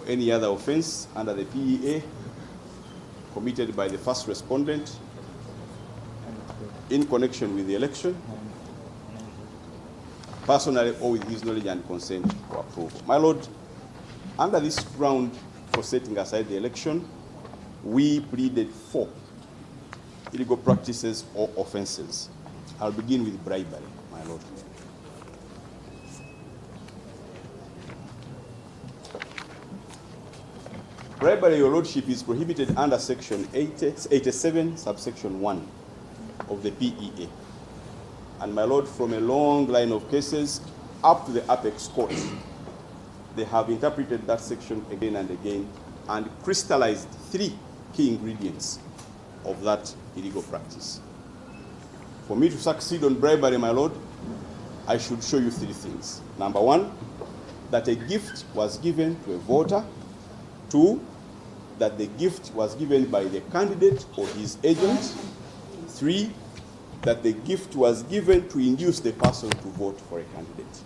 any other offense under the PEA committed by the first respondent in connection with the election, personally or with his knowledge and consent or approval. My Lord, under this ground for setting aside the election, we pleaded 4 illegal practices or offenses. I'll begin with bribery, my Lord. Bribery, Your Lordship, is prohibited under Section 87, subsection 1 of the PEA. And my Lord, from a long line of cases up to the apex court, they have interpreted that section again and again and crystallized 3 key ingredients of that illegal practice. For me to succeed on bribery, my Lord, I should show you 3 things. Number 1, that a gift was given to a voter. 2, that the gift was given by the candidate or his agent. 3, that the gift was given to induce the person to vote for a candidate.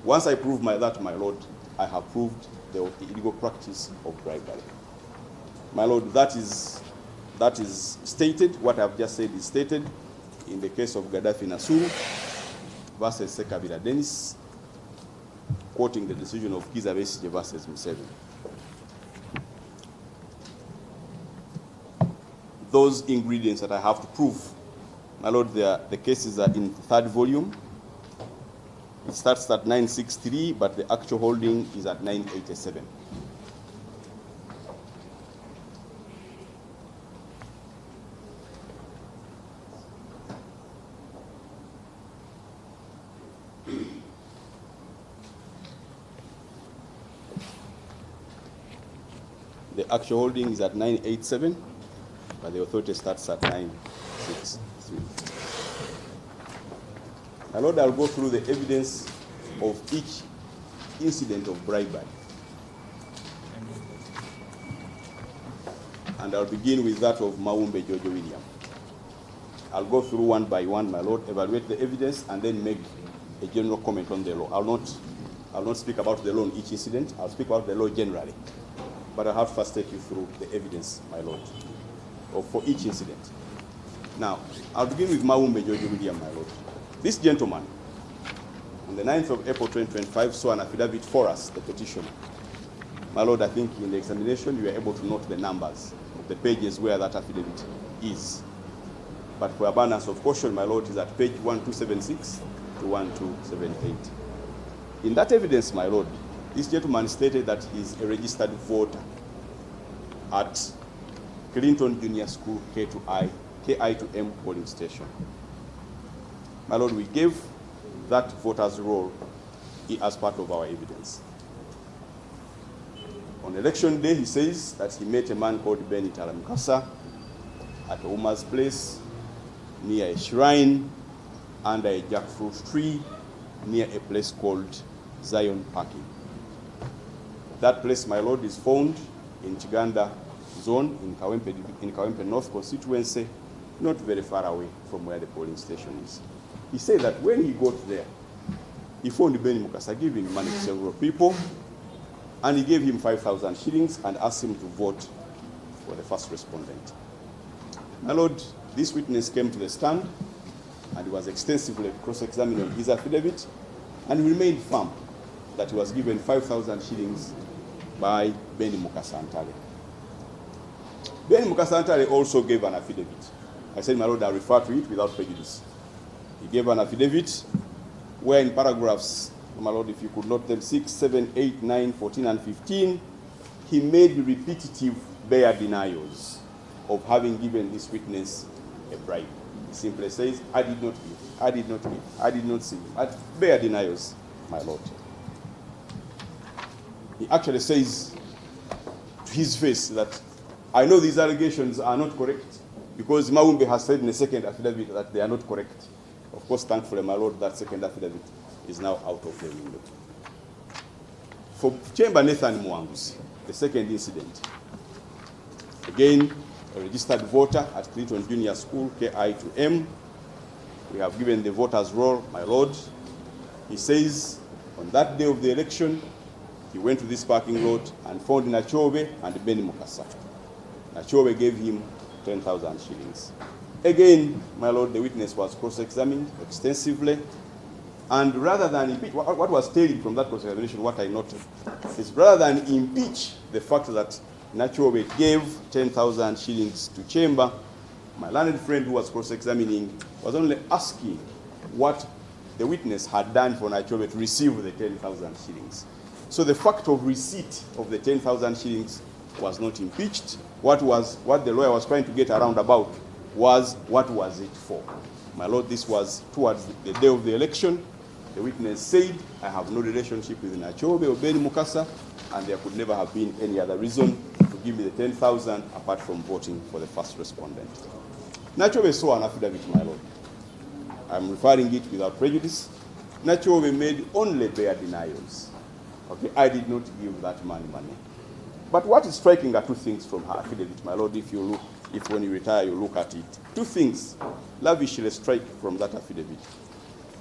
Once I prove that, my Lord, I have proved the illegal practice of bribery. My Lord, that is stated, what I've just said is stated in the case of Gaddafi Nasuru versus Sekabira Dennis, quoting the decision of Kizza Besigye versus Museveni. Those ingredients that I have to prove, my Lord, the cases are in the 3rd volume. It starts at 963, but the actual holding is at 987. The actual holding is at 987, but the authority starts at 963. My Lord, I'll go through the evidence of each incident of bribery. And I'll begin with that of Mawumbe George William. I'll go through one by one, my Lord, evaluate the evidence, and then make a general comment on the law. I'll not speak about the law on each incident. I'll speak about the law generally. But I have to first take you through the evidence, my Lord, for each incident. Now, I'll begin with Mawumbe George William, my Lord. This gentleman, on the 9th of April 2025, saw an affidavit for us, the petitioner. My Lord, I think in the examination you were able to note the numbers of the pages where that affidavit is. But for abundance of caution, my Lord, is at page 1276 to 1278. In that evidence, my Lord, this gentleman stated that he's a registered voter at Clinton Junior School KI to M polling station. My Lord, we gave that voter's roll as part of our evidence. On election day, he says that he met a man called Mukasa at a woman's place near a shrine under a jackfruit tree near a place called Zion Parking. That place, my Lord, is found in Chiganda zone in Kawempe North constituency, not very far away from where the polling station is. He said that when he got there, he found Mukasa giving money to several people, and he gave him 5,000 shillings and asked him to vote for the first respondent. My Lord, this witness came to the stand and he was extensively cross-examined on his affidavit, and he remained firm that he was given 5,000 shillings by Mukasa Antale. Mukasa Antale also gave an affidavit. I said, my Lord, I refer to it without prejudice. He gave an affidavit where in paragraphs, my Lord, if you could note them, 6, 7, 8, 9, 14, and 15, he made repetitive bare denials of having given this witness a bribe. He simply says, I did not give, I did not give, I did not see him. Bare denials, my Lord. He actually says to his face that I know these allegations are not correct because Mawumbe has said in the second affidavit that they are not correct. Of course, thankfully, my Lord, that second affidavit is now out of the window. For Chamber Nathan Mwanguzi, the second incident, again, a registered voter at Clinton Junior School, KI to M. We have given the voter's roll, my Lord. He says, on that day of the election, he went to this parking lot and found Nakyobe and Ben Mukasa. Nakyobe gave him 10,000 shillings. Again, my lord, the witness was cross-examined extensively, and rather than impeach, what was telling from that cross-examination, what I noted, is rather than impeach the fact that Nakyobe gave 10,000 shillings to Chamber, my learned friend who was cross-examining was only asking what the witness had done for Nakyobe to receive the 10,000 shillings. So the fact of receipt of the 10,000 shillings was not impeached. What the lawyer was trying to get around about was, what was it for? My lord, this was towards the day of the election. The witness said, I have no relationship with Nakyobe or Ben Mukasa, and there could never have been any other reason to give me the 10,000 apart from voting for the first respondent. Nakyobe saw an affidavit, my lord. I'm referring it without prejudice. Nakyobe made only bare denials. Okay, I did not give that man money. But what is striking are two things from her affidavit, my lord, if when you retire you look at it. Two things lavishly strike from that affidavit.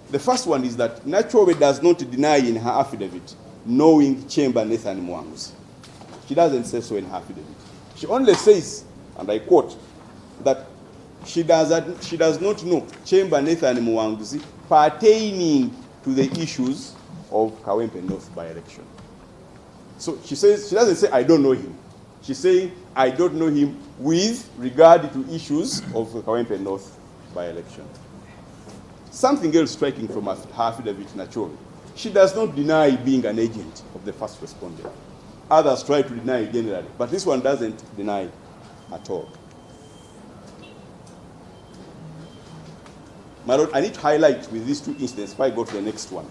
The first one is that Nakyobe does not deny in her affidavit knowing Chamber Nathan Mwanguzi. She doesn't say so in her affidavit. She only says, and I quote, that she does not know Chamber Nathan Mwanguzi pertaining to the issues of Kawempe North by-election. So she says, she doesn't say, I don't know him. She's saying, I don't know him with regard to issues of the Kawempe North by-election. Something else striking from her affidavit, Nakyobe. She does not deny being an agent of the first respondent. Others try to deny generally, but this one doesn't deny at all. My lord, I need to highlight with these two incidents, if I go to the next one,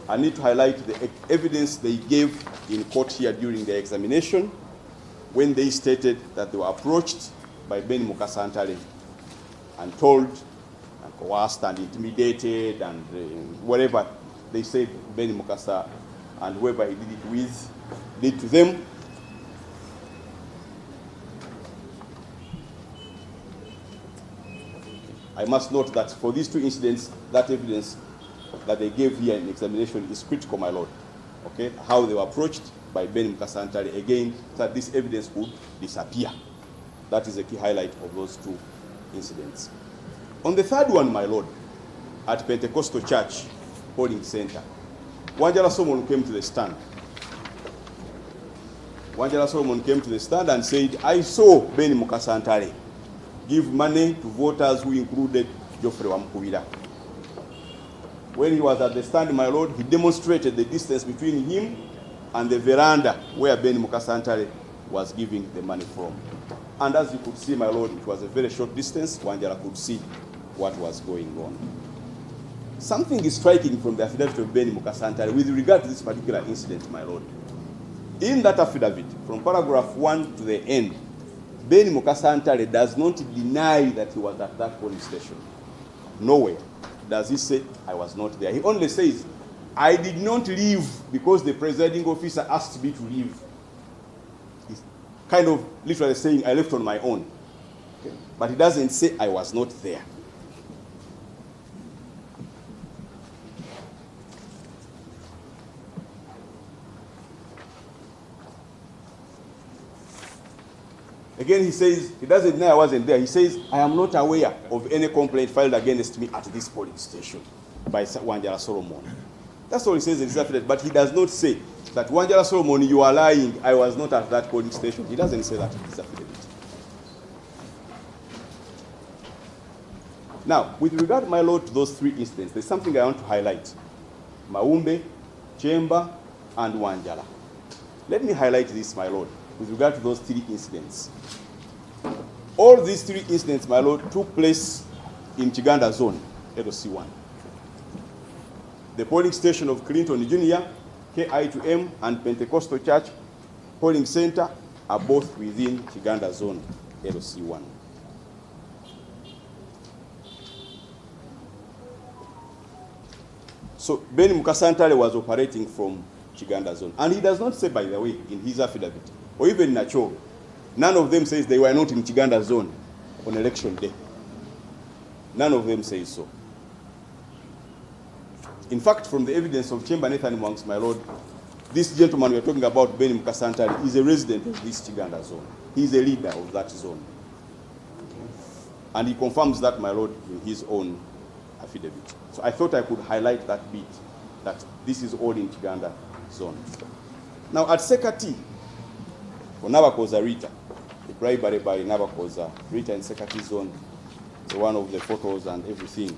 I need to highlight the evidence they gave in court here during the examination when they stated that they were approached by Ben Mukasa Antale and told and coerced and intimidated and whatever they said Ben Mukasa and whoever he did it with did to them. I must note that for these two incidents, that evidence that they gave here in examination is critical, my lord. Okay, how they were approached by Ben Mukasa Antale, again, that this evidence would disappear. That is a key highlight of those two incidents. On the third one, my lord, at Pentecostal Church polling center, Wanjala Solomon came to the stand. Wanjala Solomon came to the stand and said, I saw Ben Mukasa Antale give money to voters who included Geoffrey Wamukubira. When he was at the stand, my lord, he demonstrated the distance between him and the veranda where Ben Mukasa Antale was giving the money from. And as you could see, my lord, it was a very short distance. Wanjala could see what was going on. Something is striking from the affidavit of Ben Mukasa Antale with regard to this particular incident, my lord. In that affidavit, from paragraph 1 to the end, Ben Mukasa Antale does not deny that he was at that polling station. Nowhere does he say, I was not there. He only says, I did not leave because the presiding officer asked me to leave. He's kind of literally saying, I left on my own. Okay? But he doesn't say, I was not there. Again, he says, he doesn't deny I wasn't there. He says, I am not aware of any complaint filed against me at this polling station by Wanjala Solomon. That's all he says in his affidavit, but he does not say that Wanjala Solomon, you are lying, I was not at that polling station. He doesn't say that in his affidavit. Now, with regard, my lord, to those three incidents, there's something I want to highlight. Maumbe, Chamber, and Wanjala. Let me highlight this, my lord, with regard to those three incidents. All these three incidents, my lord, took place in Chiganda Zone, LOC1. The polling station of Clinton Jr., KI2M, and Pentecostal Church polling center are both within Chiganda Zone, LOC1. So Ben Mukasa Antale was operating from Chiganda Zone. And he does not say, by the way, in his affidavit, or even Nakyobe, none of them says they were not in Chiganda Zone on election day. None of them say so. In fact, from the evidence of Chamber Nathan Mwanguzi, my lord, this gentleman we are talking about, Ben Mukasa, is a resident of this Kiganda zone. He is a leader of that zone. And he confirms that, my lord, in his own affidavit. So I thought I could highlight that bit, that this is all in Kiganda zone. Now at Sekati, for Nabakoza Rita, the bribery by Nabakoza Rita in Sekati zone, so one of the photos and everything.